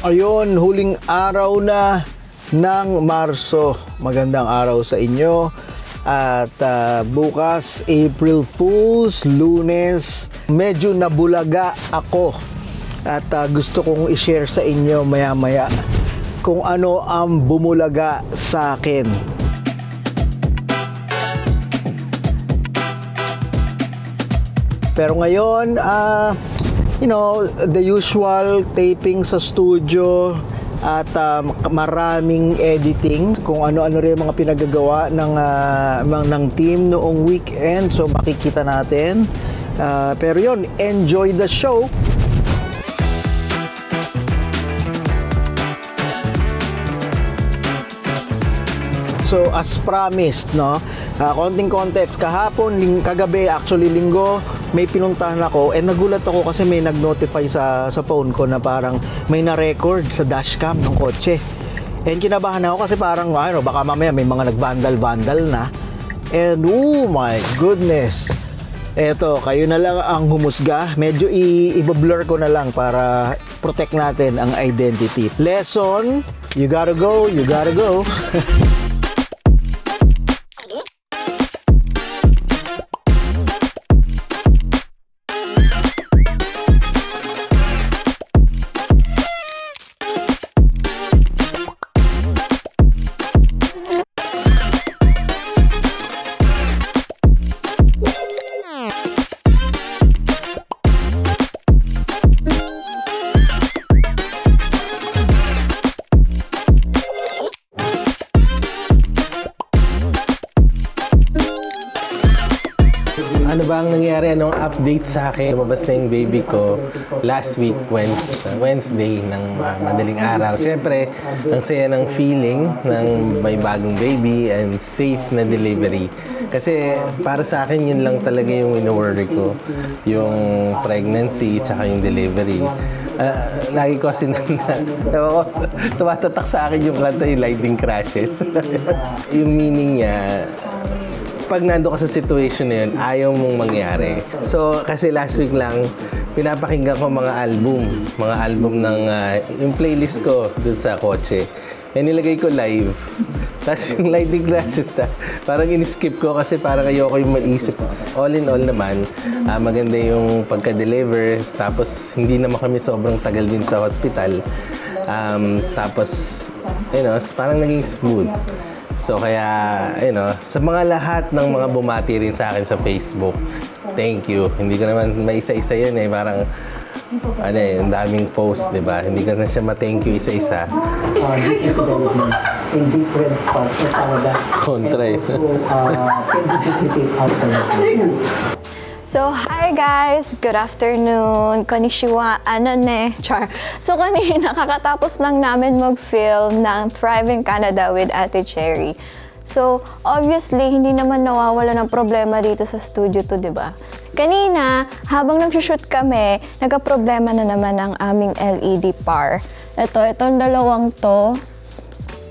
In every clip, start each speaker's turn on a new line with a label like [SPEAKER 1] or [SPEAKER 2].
[SPEAKER 1] Ayun, huling araw na ng Marso. Magandang araw sa inyo. At bukas, April Fools, Lunes. Medyo nabulaga ako. At gusto kong i-share sa inyo maya-maya kung ano ang bumulaga sa akin. Pero ngayon, the usual taping sa studio at maraming editing kung ano-ano rin mga pinagagawa ng team noong weekend. So makikita natin. Pero yun, enjoy the show. So as promised, no? Konting context, kahapon, kagabi, actually linggo, may pinuntahan ako and nagulat ako kasi may nag-notify sa phone ko na parang may na-record sa dashcam ng kotse. And kinabahan ako kasi parang baka mamaya may mga nag-vandal na. And oh my goodness. Eto, kayo na lang ang humusga. Medyo i-blur ko na lang para protect natin ang identity. Lesson, you gotta go, you gotta go.
[SPEAKER 2] Ano ba ang nangyari? Anong update sa akin? Lumabas na yung baby ko last week, Wednesday ng madaling araw. Siyempre, ang saya ng feeling ng may bagong baby and safe na delivery. Kasi para sa akin, yun lang talaga yung wino-worry ko. Yung pregnancy tsaka yung delivery. Lagi ko kasi tumatatak sa akin yung kanta, yung lightning crashes. Yung meaning niya, pag nando ka sa situation na yun, ayaw mong mangyari. So, kasi last week lang, pinapakinggan ko mga album ng yung playlist ko dun sa kotse. Yan nilagay ko live. Tapos yung lightning crashes parang in-skip ko kasi parang ayoko yung maisip. All in all naman, maganda yung pagka-deliver. Tapos, hindi naman kami sobrang tagal din sa hospital. Tapos, parang naging smooth. So kaya, sa mga lahat ng mga bumati rin sa akin sa Facebook, thank you. Hindi ko naman maisa-isa yun parang, ang daming post, di ba? Hindi ko na siya ma-thank you isa-isa.
[SPEAKER 3] In different parts of Canada.
[SPEAKER 2] Kontra eh.
[SPEAKER 4] So, hi guys! Good afternoon! Konnichiwa! Char! So, kanina, kakatapos lang namin mag-film ng Thrive in Canada with Ate Cherry. So, obviously, hindi naman nawawala ng problema dito sa studio to, di ba? Kanina, habang nag-shoot kami, nagka-problema na naman ang aming LED par. Itong dalawang to.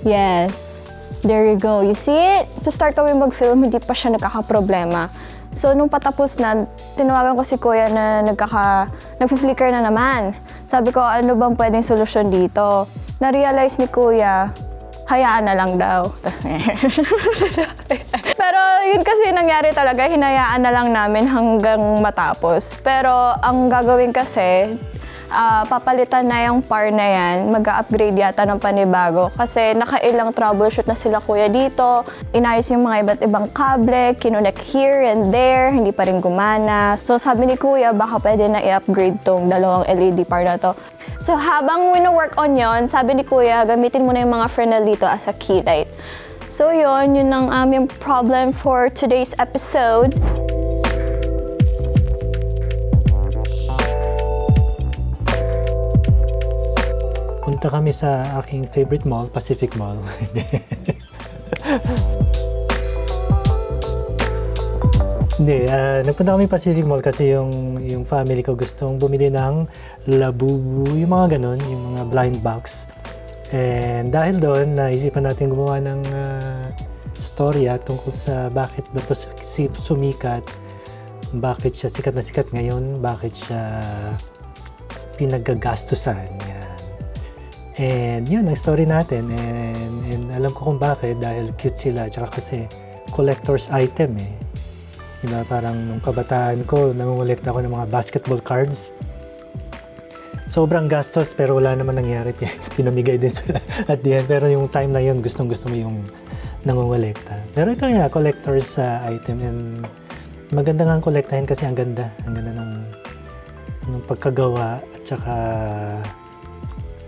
[SPEAKER 4] Yes. There you go. You see it? To start kami mag-film, hindi pa siya nagkaka-problema. So, nung patapos na, tinawagan ko si Kuya na nag-flicker na naman. Sabi ko, ano bang pwedeng solusyon dito? Na-realize ni Kuya, hayaan na lang daw. Pero yun kasi nangyari talaga, hinayaan na lang namin hanggang matapos. Pero ang gagawin kasi, papalitan na yung par na yan, mag-upgrade yata ng panibago. Kasi nakailang troubleshoot na sila Kuya dito. Inayos yung mga iba't ibang kable, kinunek here and there, hindi pa rin gumana. So sabi ni Kuya, baka pwede na i-upgrade tong dalawang LED par na to. So habang wino-work on yon, sabi ni Kuya, gamitin mo na yung mga Fresnel dito as a key light. So yun ang aming problem for today's episode.
[SPEAKER 5] Punta kami sa aking favorite mall, Pacific Mall. Hindi, nagpunta kami Pacific Mall kasi yung family ko gustong bumili ng labubu, yung mga ganun, yung mga blind box. And dahil doon, naisipan natin gumawa ng storya tungkol sa bakit ba ito sumikat, bakit siya sikat na sikat ngayon, bakit siya pinagagastusan. Yan. And yun, ang story natin. And alam ko kung bakit, dahil cute sila. Tsaka kasi collector's item eh. Diba, parang nung kabataan ko, nangungulekta ako ng mga basketball cards. Sobrang gastos pero wala naman nangyari. Pinamigay din sila at the end. Pero yung time na yun, gustong-gusto mo yung nangungulekta. Pero ito nga, collector's item. And maganda nga ang kolektahin kasi ang ganda. Ang ganda ng pagkagawa at saka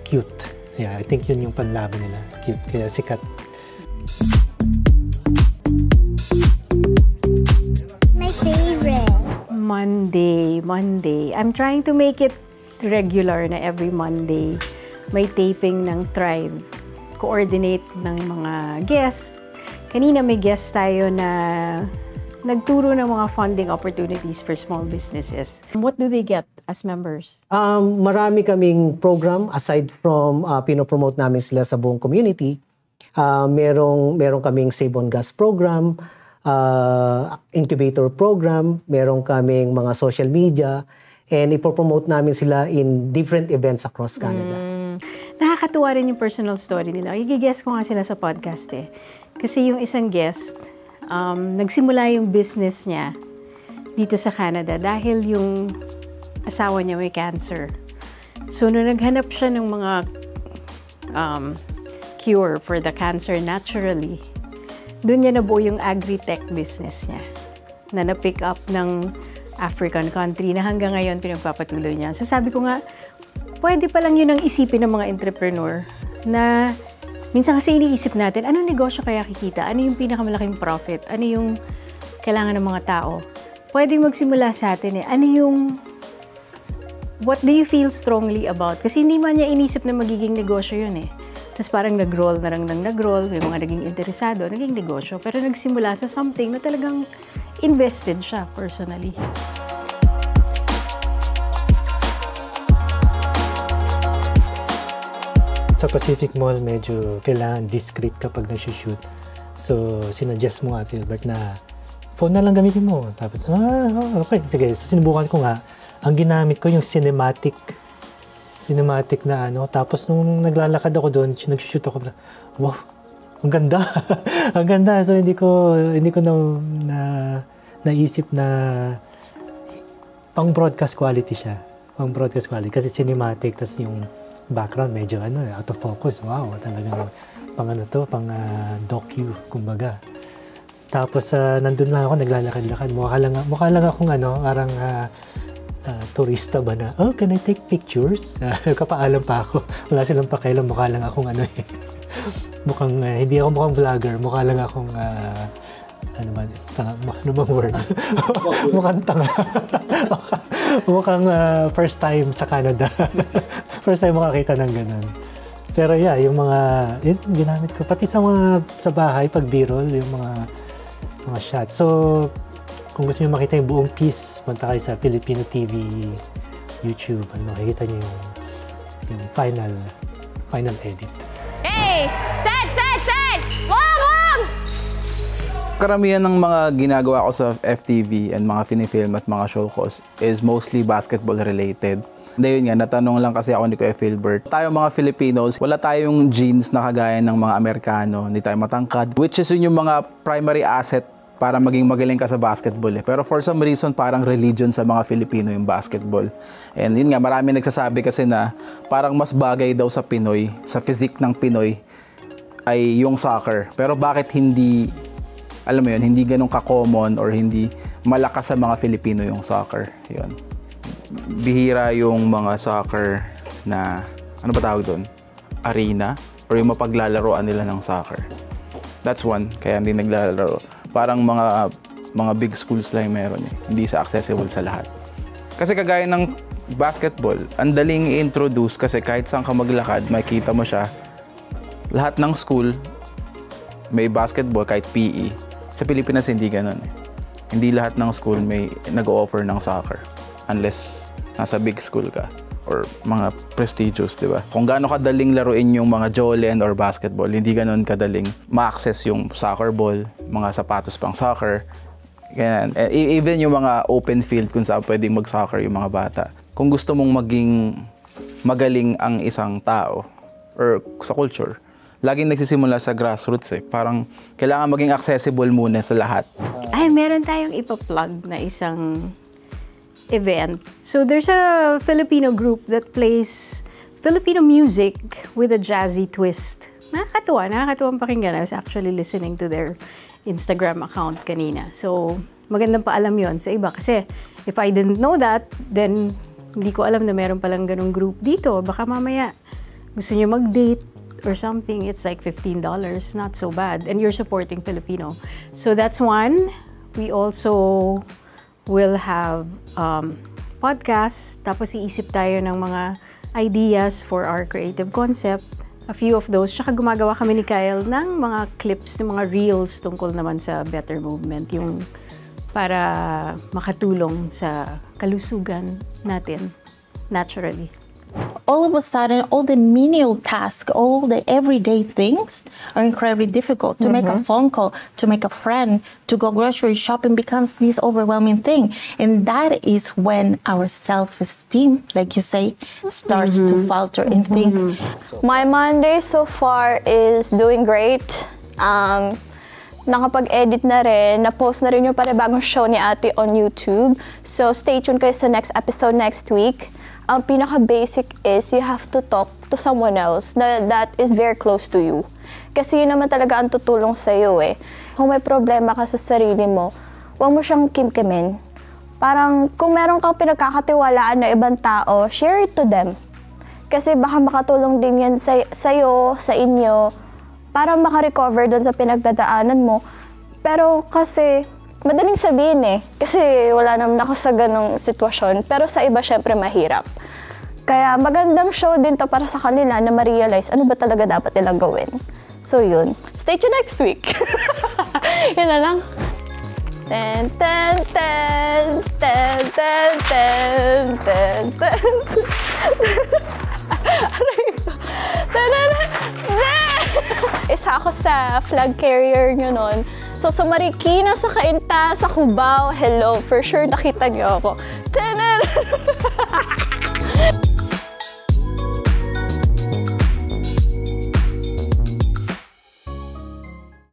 [SPEAKER 5] cute. Yeah, I think yun yung panlaban nila. Cute, kaya sikat.
[SPEAKER 6] My favorite.
[SPEAKER 7] Monday. I'm trying to make it regular na every Monday. May taping ng Thrive. Coordinate ng mga guest. Kanina may guest tayo na nagturo ng mga funding opportunities for small businesses. What do they get as members?
[SPEAKER 3] Marami kaming program aside from pinopromote namin sila sa buong community. Merong kaming Save on Gas program, incubator program, merong kaming mga social media, and ipopromote namin sila in different events across Canada.
[SPEAKER 7] Nakakatuwa rin yung personal story nila. I-guess ko nga sila sa podcast eh. Kasi yung isang guest, nagsimula yung business niya dito sa Canada dahil yung asawa niya may cancer. So, nung naghanap siya ng mga cure for the cancer naturally, doon niya nabuo yung agri-tech business niya na na-pick up ng African country na hanggang ngayon pinagpapatuloy niya. So sabi ko nga, pwede pa lang yun ang isipin ng mga entrepreneur na minsan kasi iniisip natin, anong negosyo kaya kikita? Ano yung pinakamalaking profit? Ano yung kailangan ng mga tao? Pwedeng magsimula sa atin eh. Ano yung, what do you feel strongly about? Kasi hindi man niya inisip na magiging negosyo yun eh. Tapos parang nag-roll na lang nag-roll, may mga naging interesado, naging negosyo. Pero nagsimula sa something na talagang invested siya personally.
[SPEAKER 5] Sa Pacific Mall, medyo kailangan discreet kapag nag-shoot. So, sinuggest mo nga, Philbert, na phone na lang gamitin mo. Tapos, okay, sige. So, sinubukan ko nga. Ang ginamit ko yung cinematic na ano. Tapos, nung naglalakad ako doon, nag-shoot ako, wow, ang ganda. Ang ganda. So, hindi ko naisip na pang broadcast quality siya. Pang broadcast quality. Kasi cinematic, tas yung background medyo out of focus. Wow, talagang pang docu, kumbaga. Tapos, nandun lang ako, naglalakad-lakad. Mukha lang akong parang turista ba na, can I take pictures? Kapaalam pa ako. Wala silang pakialam, mukha lang akong hindi ako mukhang vlogger, mukha lang akong tanga, ano bang word? Mukhang tanga. Mukhang first time sa Canada. First time makakita ng ganun. Pero yeah, yung mga ginamit ko pati sa bahay pag B-roll, yung mga shots. So kung gusto niyo makita yung buong piece, punta kayo sa Filipino TV YouTube, makikita niyo yung final edit.
[SPEAKER 8] Hey! Set! Wag!
[SPEAKER 9] Karamihan ng mga ginagawa ko sa FTV and mga finifilm at mga show ko is mostly basketball related. Hindi yun nga, natanong lang kasi ako ni Kuya Philbert. Tayo mga Filipinos, wala tayong genes na kagaya ng mga Amerikano. Hindi tayo matangkad. Which is yun yung mga primary asset para maging magaling ka sa basketball eh. Pero for some reason, parang religion sa mga Filipino yung basketball. And yun nga, marami nagsasabi kasi na parang mas bagay daw sa Pinoy, sa physique ng Pinoy, ay yung soccer. Pero bakit hindi, alam mo yun, hindi ganun ka-common or hindi malakas sa mga Filipino yung soccer? Yun. Bihira yung mga soccer na, ano ba tawag doon? Arena? Or yung mapaglalaroan nila ng soccer. That's one, kaya hindi naglalaro. Parang mga big schools lang meron eh. Hindi sa accessible sa lahat. Kasi kagaya ng basketball, ang daling i-introduce kasi kahit saan ka maglakad, makikita mo siya. Lahat ng school, may basketball, kahit PE. Sa Pilipinas, hindi ganun eh. Hindi lahat ng school may nag-offer ng soccer. Unless nasa big school ka or mga prestigious, di ba? Kung gaano kadaling laruin yung mga Jolen or basketball, hindi ganoon kadaling ma-access yung soccer ball, mga sapatos pang soccer. Ganyan. Even yung mga open field kung saan pwedeng mag-soccer yung mga bata. Kung gusto mong maging magaling ang isang tao, or sa culture, laging nagsisimula sa grassroots eh. Parang kailangan maging accessible muna sa lahat.
[SPEAKER 7] Ay, meron tayong ipa-plug na isang event. So there's a Filipino group that plays Filipino music with a jazzy twist. Nakakatuwang pakinggan. I was actually listening to their Instagram account kanina. So magandang paalam yon sa iba. Kasi if I didn't know that, then hindi ko alam na meron palang ganong group dito. Baka mamaya gusto nyo mag-date or something, it's like $15, not so bad. And you're supporting Filipino. So that's one. We also will have podcasts. Tapos iisip tayo ng mga ideas for our creative concept. A few of those. Tsaka gumagawa kami ni Kyle ng mga clips, ng mga reels tungkol naman sa Better Movement. Yung para makatulong sa kalusugan natin naturally.
[SPEAKER 10] All of a sudden, all the menial tasks, all the everyday things are incredibly difficult. To make a phone call, to make a friend, to go grocery shopping becomes this overwhelming thing. And that is when our self-esteem, like you say, starts to falter and think.
[SPEAKER 4] My Monday so far is doing great. Nakapag-edit na rin, na-post na rin yung panibagong show ni Ate on YouTube. So stay tuned kayo sa next episode next week. Ang pinaka-basic is you have to talk to someone else that is very close to you. Kasi yun naman talaga ang tutulong sa'yo eh. Kung may problema ka sa sarili mo, huwag mo siyang kimkimin. Parang kung meron kang pinagkakatiwalaan na ibang tao, share it to them. Kasi baka makatulong din yan sa'yo, sa inyo, para makarecover doon sa pinagdadaanan mo. Pero kasi madaling sabihin eh, kasi wala naman ako sa ganong sitwasyon. Pero sa iba, syempre, mahirap. Kaya magandang show din to para sa kanila na ma-realize ano ba talaga dapat nilang gawin. So yun. Stay tuned next week. Yun na lang. Ten, ten, ten, ten, ten, ten, ten, ten. Isa ako sa flag carrier nyo nun. So, sa Marikina, sa Cainta, sa Cubao, hello, for sure nakita niyo ako. Tanan!